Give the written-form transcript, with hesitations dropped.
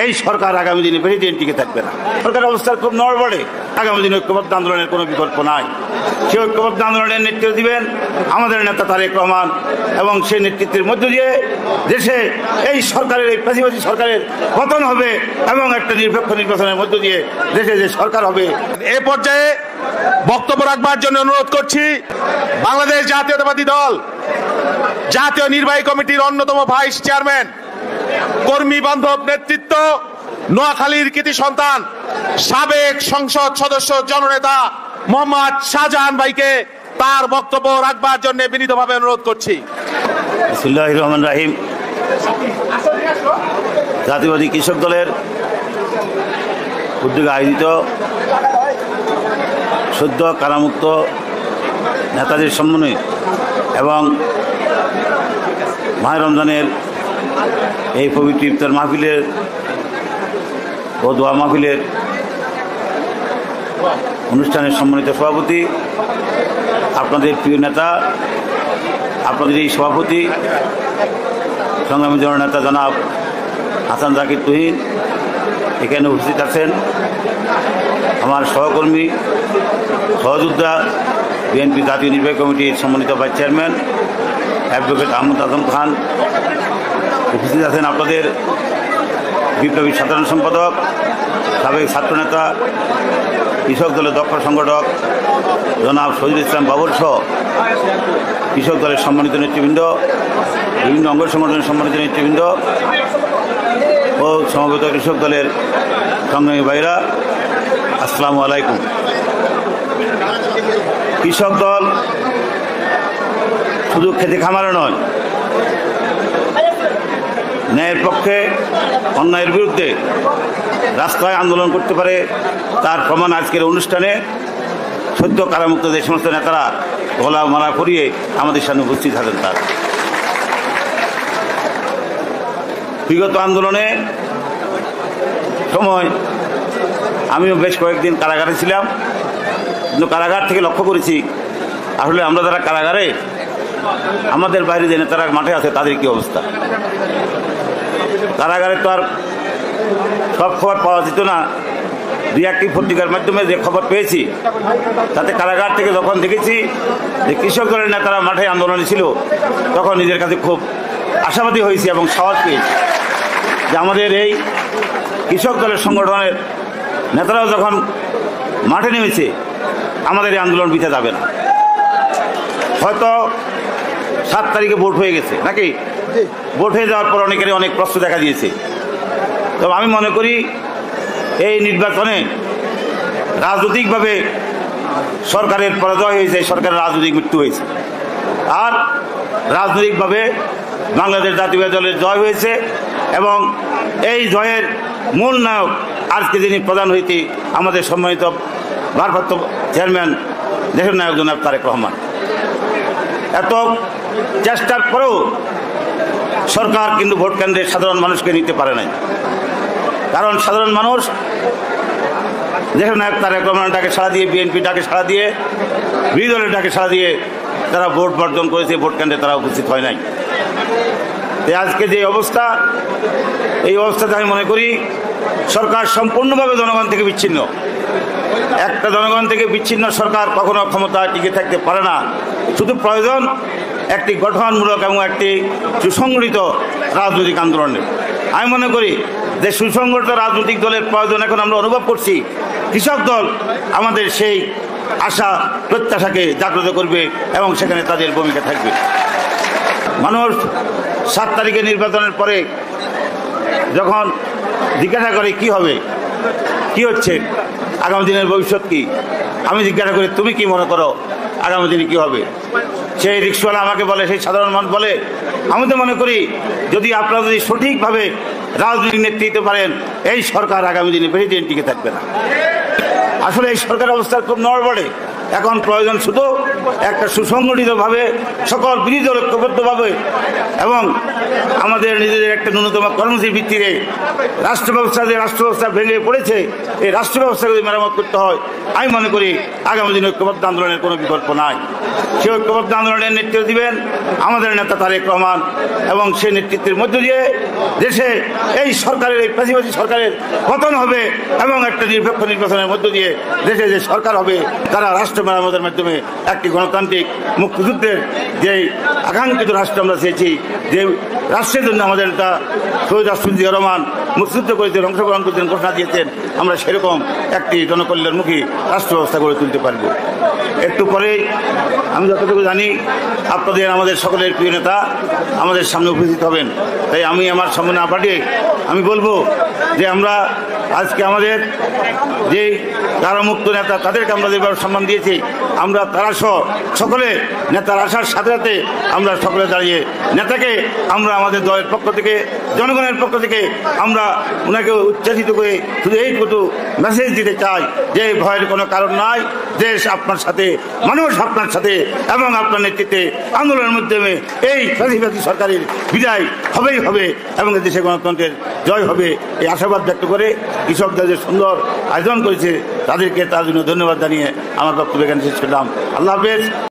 এই সরকার আগামী দিনে প্রেসিডেন্ট টিকে থাকবে না। সরকারের অবস্থার খুব নড়বড়ে। আগামী দিনে ঐক্যবদ্ধ আন্দোলনের কোনো বিকল্প নাই। সেই ঐক্যবদ্ধ আন্দোলনের নেতৃত্ব দিবেন আমাদের নেতা তারেক রহমান, এবং সেই নেতৃত্বের মধ্য দিয়ে দেশে এই সরকারের, এই ফ্যাসিবাদী সরকারের পতন হবে এবং একটা নিরপেক্ষ নির্বাচনের মধ্য দিয়ে দেশে যে সরকার হবে। এ পর্যায়ে বক্তব্য রাখবার জন্য অনুরোধ করছি বাংলাদেশ জাতীয়তাবাদী দল জাতীয় নির্বাহী কমিটির অন্যতম ভাইস চেয়ারম্যান, কর্মী বান্ধব নেতৃত্ব, নোয়াখালীর কৃতি সন্তান, সাবেক সংসদ সদস্য জননেতা মোহাম্মদ শাহজাহান ভাইকে তার বক্তব্য রাখবার জন্য বিনীতভাবে অনুরোধ করছি। বিসমিল্লাহির রহমানির রহিম। জাতীয়বাদী কৃষক দলের উদ্যোগে আয়োজিত সদ্য কারামুক্ত নেতাদের সম্মানে এবং মাহে রমজানের এই পবিত্র ইফতার মাহফিলের ও দোয়া মাহফিলের অনুষ্ঠানের সম্মানিত সভাপতি, আপনাদের প্রিয় নেতা, আপনাদের এই সভাপতি সংগ্রামী জননেতা জনাব হাসান জাকির তুহিন এখানে উপস্থিত আছেন। আমার সহকর্মী, সহযোদ্ধা, বিএনপি জাতীয় নির্বাহী কমিটির সম্মানিত vice chairman advocate Ahmad Azam Khan উপস্থিত আছেন। আপনাদের বিপ্লবী সাধারণ সম্পাদক, সাবেক ছাত্রনেতা, কৃষক দলের দক্ষ সংগঠক জনাব শহীদুল ইসলাম বাবুল সহ কৃষক দলের সম্মানিত নেতৃবৃন্দ, বিভিন্ন অঙ্গ সংগঠনের সম্মানিত নেতৃবৃন্দ ও সমবেত কৃষক দলের সংগ্রামী ভাইরা, আসসালামু আলাইকুম। কৃষক দল শুধু খেতে খামারে নয়, ন্যায়ের পক্ষে অন্যায়ের বিরুদ্ধে রাস্তায় আন্দোলন করতে পারে, তার প্রমাণ আজকের অনুষ্ঠানে সদ্য কারামুক্ত যে সমস্ত নেতারা গলা মালা করিয়ে আমাদের সামনে উপস্থিত থাকেন। তার বিগত আন্দোলনে সময় আমিও বেশ কয়েকদিন কারাগারে ছিলাম, কিন্তু কারাগার থেকে লক্ষ্য করেছি আসলে আমরা যারা কারাগারে, আমাদের বাইরে যে নেতারা মাঠে আছে তাদের কি অবস্থা। কারাগারে তো আর সব খবর পাওয়া যেত না। দুই একটি পত্রিকার মাধ্যমে যে খবর পেয়েছি তাতে কারাগার থেকে যখন দেখেছি যে কৃষক দলের নেতারা মাঠে আন্দোলনে ছিল, তখন নিজের কাছে খুব আশাবাদী হয়েছি এবং সাহস পেয়েছি যে আমাদের এই কৃষক দলের সংগঠনের নেতারাও যখন মাঠে নেমেছে, আমাদের এই আন্দোলন বৃথা যাবে না। হয়তো 7 তারিখে ভোট হয়ে গেছে নাকি, ভোট হয়ে যাওয়ার পর অনেকেরই অনেক প্রশ্ন দেখা দিয়েছে। তবে আমি মনে করি এই নির্বাচনে রাজনৈতিকভাবে সরকারের পরাজয় হয়েছে, সরকারের রাজনৈতিক মৃত্যু হয়েছে, আর রাজনৈতিকভাবে বাংলাদেশ জাতীয় দলের জয় হয়েছে। এবং এই জয়ের মূল নায়ক আজকে যিনি প্রধান হইতে আমাদের সম্মানিত ভারপ্রাপ্ত চেয়ারম্যান, দেশের নায়ক জনাব তারেক রহমান। এত চেষ্টার পরেও সরকার কিন্তু ভোট কেন্দ্রে সাধারণ মানুষকে নিতে পারে নাই, কারণ সাধারণ মানুষ দেশের নায়ক তারেক রহমানের ডাকে সাড়া দিয়ে, বিএনপি ডাকে সাড়া দিয়ে, বিরোধী দলের ডাকে সাড়া দিয়ে তারা ভোট বর্জন করেছে, ভোট কেন্দ্রে তারা উপস্থিত হয় নাই। আজকে যে অবস্থা, এই অবস্থাতে আমি মনে করি সরকার সম্পূর্ণভাবে জনগণ থেকে বিচ্ছিন্ন। একটা জনগণ থেকে বিচ্ছিন্ন সরকার কখনো ক্ষমতায় টিকে থাকতে পারে না। শুধু প্রয়োজন একটি গঠনমূলক এবং একটি সুসংগঠিত রাজনৈতিক আন্দোলনের। আমি মনে করি যে সুসংগঠিত রাজনৈতিক দলের প্রয়োজন এখন আমরা অনুভব করছি। কৃষক দল আমাদের সেই আশা প্রত্যাশাকে জাগ্রত করবে এবং সেখানে তাদের ভূমিকা থাকবে। মানুষ 7 তারিখে নির্বাচনের পরে যখন জিজ্ঞাসা করে কি হবে, কি হচ্ছে, আগামী দিনের ভবিষ্যৎ কি, আমি জিজ্ঞাসা করি তুমি কি মনে করো আগামী দিনে কি হবে, সেই রিক্সাওয়ালা আমাকে বলে, সেই সাধারণ মানুষ বলে, আমি তো মনে করি যদি আপনারা যদি সঠিকভাবে রাজনৈতিক নেতৃত্ব পারেন, এই সরকার আগামী দিনে প্রেসিডেন্ট টিকে থাকবে না। আসলে এই সরকারের অবস্থা খুব নড়বড়ে। এখন প্রয়োজন শুধু একটা সুসংগঠিতভাবে সকল বিরোধী দল ঐক্যবদ্ধভাবে এবং আমাদের নিজেদের একটা ন্যূনতম কর্মসূচির ভিত্তিতে রাষ্ট্র ব্যবস্থা ভেঙে পড়েছে, এই রাষ্ট্র ব্যবস্থাকে মেরামত করতে হয়। আমি মনে করি আগামী দিনে ঐক্যবদ্ধ আন্দোলনের কোনো বিকল্প নাই। সে ঐক্যবদ্ধ আন্দোলনের নেতৃত্ব দিবেন আমাদের নেতা তারেক রহমান, এবং সেই নেতৃত্বের মধ্য দিয়ে দেশে এই সরকারের, এই ফ্যাসিবাদী সরকারের পতন হবে এবং একটা নিরপেক্ষ নির্বাচনের মধ্য দিয়ে দেশে যে সরকার হবে তারা রাষ্ট্র মেরামতের মাধ্যমে একটি গণতান্ত্রিক মুক্তিযুদ্ধের যে আকাঙ্ক্ষিত রাষ্ট্র আমরা চেয়েছি, যে রাষ্ট্রের জন্য আমাদের নেতা শহীদ রাষ্ট্রপতি জিয়া রহমান মুক্তিযুদ্ধ করেছেন, অংশগ্রহণ করেছেন, ঘোষণা দিয়েছেন, আমরা সেরকম একটি জনকল্যাণমুখী রাষ্ট্র ব্যবস্থা গড়ে তুলতে পারব। একটু পরে আমি যতটুকু জানি আপনাদের আমাদের সকলের প্রিয় নেতা আমাদের সামনে উপস্থিত হবেন। তাই আমি আমার সামনে না পাঠিয়ে আমি বলবো যে আমরা আজকে আমাদের যে কারামুক্ত নেতা তাদেরকে আমরা যেভাবে সম্মান দিয়েছি, আমরা তারা সহ সকলে নেতার আসার সাথে সাথে আমরা সকলে দাঁড়িয়ে নেতাকে আমরা আমাদের দলের পক্ষ থেকে, জনগণের পক্ষ থেকে আমরা ওনাকে উচ্চাসিত করে শুধু এইটুকু মেসেজ দিতে চাই যে ভয়ের কোনো কারণ নাই, দেশ আপনার সাথে, মানুষ আপনার সাথে, এবং আপনার নেতৃত্বে আন্দোলনের মাধ্যমে এই ফ্যাসিবাদী সরকারের বিদায় হবেই হবে এবং দেশে গণতন্ত্রের জয় হবে, এই আশাবাদ ব্যক্ত করে কৃষকদের যে সুন্দর আয়োজন করেছে তাদেরকে তার জন্য ধন্যবাদ জানিয়ে আমার বক্তব্য এখানে শেষ করলাম। আল্লাহ হাফেজ।